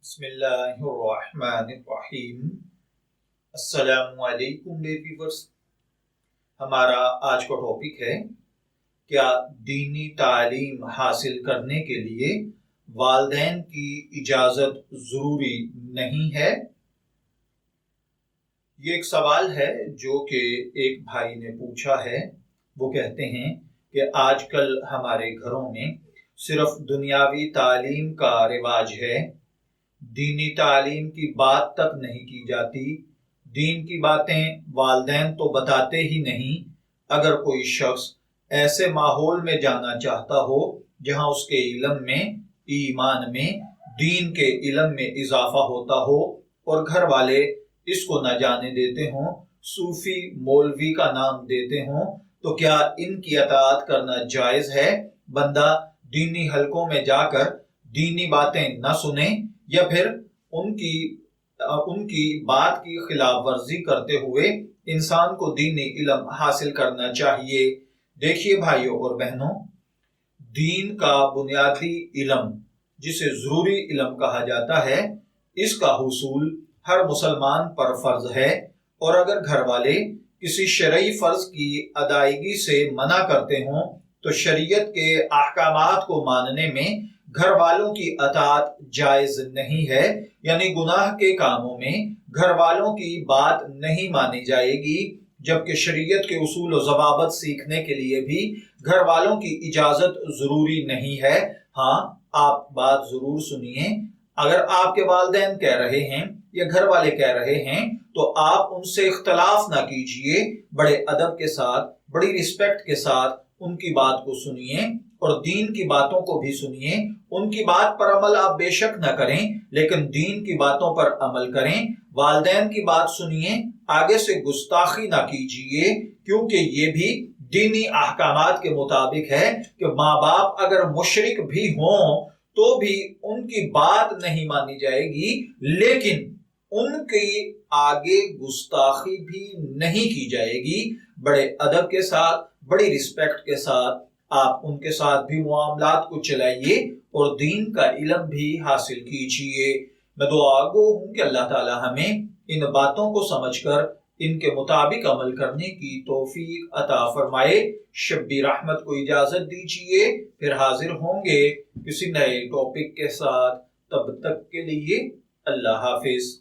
بسم اللہ الرحمن الرحیم۔ السلام علیکم ویورز۔ ہمارا آج کا ٹاپک ہے کیا دینی تعلیم حاصل کرنے کے لیے والدین کی اجازت ضروری نہیں ہے؟ یہ ایک سوال ہے جو کہ ایک بھائی نے پوچھا ہے۔ وہ کہتے ہیں کہ آج کل ہمارے گھروں میں صرف دنیاوی تعلیم کا رواج ہے، دینی تعلیم کی بات تک نہیں کی جاتی، دین کی باتیں والدین تو بتاتے ہی نہیں۔ اگر کوئی شخص ایسے ماحول میں جانا چاہتا ہو جہاں اس کے علم میں، ایمان میں، دین کے علم میں اضافہ ہوتا ہو اور گھر والے اس کو نہ جانے دیتے ہوں، صوفی مولوی کا نام دیتے ہوں، تو کیا ان کی اطاعت کرنا جائز ہے؟ بندہ دینی حلقوں میں جا کر دینی باتیں نہ سنے یا پھر ان کی بات کی خلاف ورزی کرتے ہوئے انسان کو دینی علم حاصل کرنا چاہیے۔ دیکھیے بھائیوں اور بہنوں، دین کا بنیادی علم جسے ضروری علم کہا جاتا ہے، اس کا حصول ہر مسلمان پر فرض ہے، اور اگر گھر والے کسی شرعی فرض کی ادائیگی سے منع کرتے ہوں تو شریعت کے احکامات کو ماننے میں گھر والوں کی اطاعت جائز نہیں ہے، یعنی گناہ کے کاموں میں گھر والوں کی بات نہیں مانی جائے گی، جبکہ شریعت کے اصول و ضوابط سیکھنے کے لیے بھی گھر والوں کی اجازت ضروری نہیں ہے۔ ہاں، آپ بات ضرور سنیے، اگر آپ کے والدین کہہ رہے ہیں یا گھر والے کہہ رہے ہیں تو آپ ان سے اختلاف نہ کیجئے، بڑے ادب کے ساتھ، بڑی رسپیکٹ کے ساتھ ان کی بات کو سنیے اور دین کی باتوں کو بھی سنیے۔ ان کی بات پر عمل آپ بے شک نہ کریں، لیکن دین کی باتوں پر عمل کریں۔ والدین کی بات سنیے، آگے سے گستاخی نہ کیجیے، کیونکہ یہ بھی دینی احکامات کے مطابق ہے کہ ماں باپ اگر مشرک بھی ہوں تو بھی ان کی بات نہیں مانی جائے گی، لیکن ان کی آگے گستاخی بھی نہیں کی جائے گی۔ بڑے ادب کے ساتھ، بڑی رسپیکٹ کے ساتھ آپ ان کے ساتھ بھی معاملات کو چلائیے اور دین کا علم بھی حاصل کیجیے۔ میں دعا گو ہوں کہ اللہ تعالی ہمیں ان باتوں کو سمجھ کر ان کے مطابق عمل کرنے کی توفیق عطا فرمائے۔ شبیر احمد کو اجازت دیجیے، پھر حاضر ہوں گے کسی نئے ٹاپک کے ساتھ۔ تب تک کے لیے اللہ حافظ۔